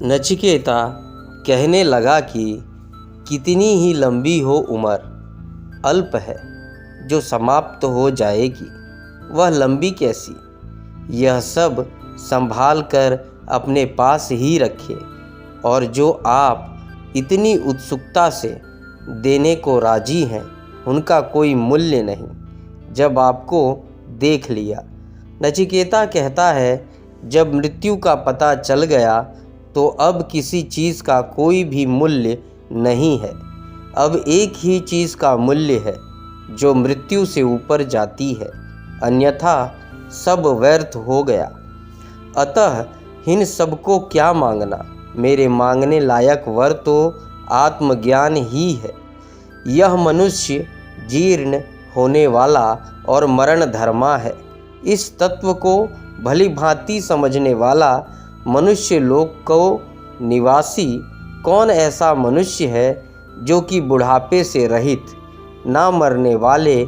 नचिकेता कहने लगा कि कितनी ही लंबी हो उम्र, अल्प है जो समाप्त हो जाएगी, वह लंबी कैसी। यह सब संभाल कर अपने पास ही रखे, और जो आप इतनी उत्सुकता से देने को राजी हैं, उनका कोई मूल्य नहीं। जब आपको देख लिया, नचिकेता कहता है, जब मृत्यु का पता चल गया तो अब किसी चीज़ का कोई भी मूल्य नहीं है। अब एक ही चीज़ का मूल्य है जो मृत्यु से ऊपर जाती है, अन्यथा सब व्यर्थ हो गया। अतः इन सबको क्या मांगना, मेरे मांगने लायक वर तो आत्मज्ञान ही है। यह मनुष्य जीर्ण होने वाला और मरण धर्मा है। इस तत्व को भली भांति समझने वाला मनुष्य लोक को निवासी कौन ऐसा मनुष्य है जो कि बुढ़ापे से रहित, ना मरने वाले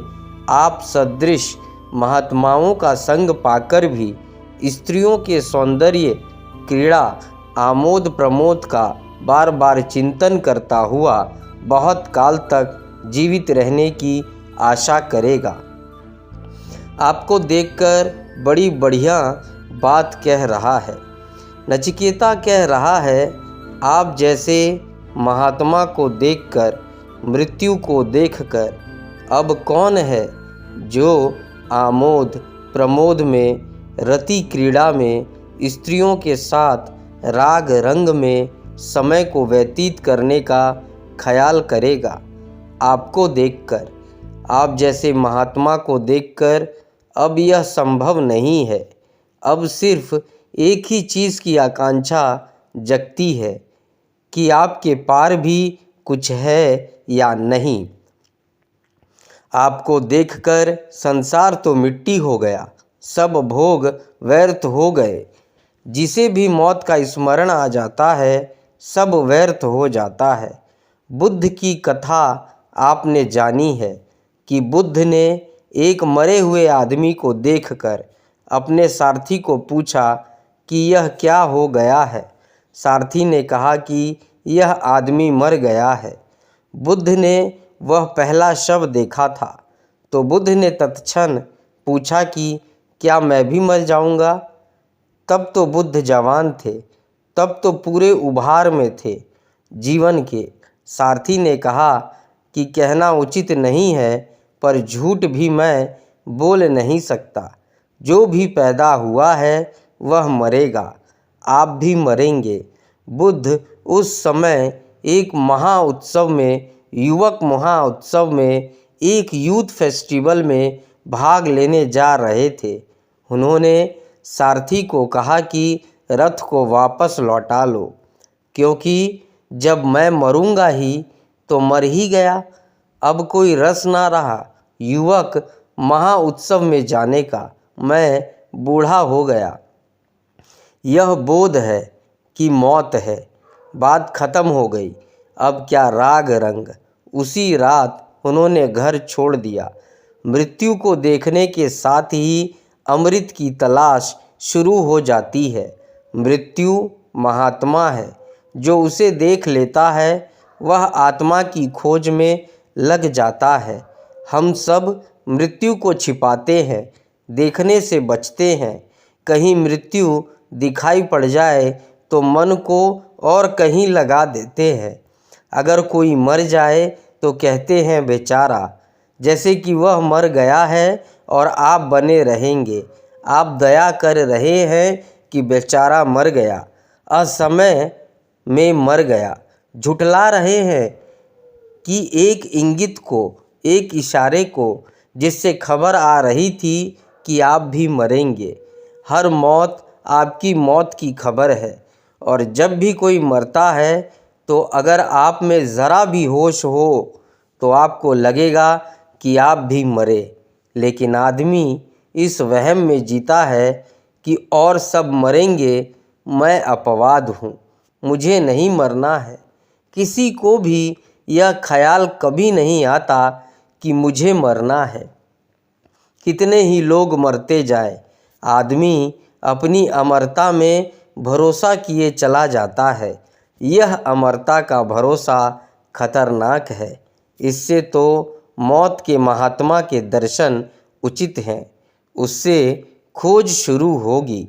आप सदृश महात्माओं का संग पाकर भी स्त्रियों के सौंदर्य, क्रीड़ा, आमोद प्रमोद का बार बार चिंतन करता हुआ बहुत काल तक जीवित रहने की आशा करेगा। आपको देखकर बड़ी बढ़िया बात कह रहा है। नचिकेता कह रहा है, आप जैसे महात्मा को देखकर, मृत्यु को देखकर अब कौन है जो आमोद प्रमोद में, रति क्रीड़ा में, स्त्रियों के साथ राग रंग में समय को व्यतीत करने का ख्याल करेगा। आपको देखकर, आप जैसे महात्मा को देखकर अब यह संभव नहीं है। अब सिर्फ एक ही चीज़ की आकांक्षा जगती है कि आपके पार भी कुछ है या नहीं। आपको देखकर संसार तो मिट्टी हो गया, सब भोग व्यर्थ हो गए। जिसे भी मौत का स्मरण आ जाता है, सब व्यर्थ हो जाता है। बुद्ध की कथा आपने जानी है कि बुद्ध ने एक मरे हुए आदमी को देखकर अपने सारथी को पूछा कि यह क्या हो गया है। सारथी ने कहा कि यह आदमी मर गया है। बुद्ध ने वह पहला शव देखा था, तो बुद्ध ने तत्क्षण पूछा कि क्या मैं भी मर जाऊंगा। तब तो बुद्ध जवान थे, तब तो पूरे उभार में थे जीवन के। सारथी ने कहा कि कहना उचित नहीं है, पर झूठ भी मैं बोल नहीं सकता। जो भी पैदा हुआ है वह मरेगा, आप भी मरेंगे। बुद्ध उस समय एक महाउत्सव में, युवक महाउत्सव में, एक यूथ फेस्टिवल में भाग लेने जा रहे थे। उन्होंने सारथी को कहा कि रथ को वापस लौटा लो, क्योंकि जब मैं मरूंगा ही तो मर ही गया, अब कोई रस ना रहा युवक महाउत्सव में जाने का। मैं बूढ़ा हो गया। यह बोध है कि मौत है, बात खत्म हो गई। अब क्या राग रंग। उसी रात उन्होंने घर छोड़ दिया। मृत्यु को देखने के साथ ही अमृत की तलाश शुरू हो जाती है। मृत्यु महात्मा है, जो उसे देख लेता है वह आत्मा की खोज में लग जाता है। हम सब मृत्यु को छिपाते हैं, देखने से बचते हैं। कहीं मृत्यु दिखाई पड़ जाए तो मन को और कहीं लगा देते हैं। अगर कोई मर जाए तो कहते हैं बेचारा, जैसे कि वह मर गया है और आप बने रहेंगे। आप दया कर रहे हैं कि बेचारा मर गया, असमय में मर गया। झुठला रहे हैं कि एक इंगित को, एक इशारे को, जिससे खबर आ रही थी कि आप भी मरेंगे। हर मौत आपकी मौत की खबर है, और जब भी कोई मरता है तो अगर आप में ज़रा भी होश हो तो आपको लगेगा कि आप भी मरे। लेकिन आदमी इस वहम में जीता है कि और सब मरेंगे, मैं अपवाद हूँ, मुझे नहीं मरना है। किसी को भी यह ख्याल कभी नहीं आता कि मुझे मरना है। कितने ही लोग मरते जाए, आदमी अपनी अमरता में भरोसा किए चला जाता है। यह अमरता का भरोसा खतरनाक है। इससे तो मौत के महात्मा के दर्शन उचित हैं। उससे खोज शुरू होगी।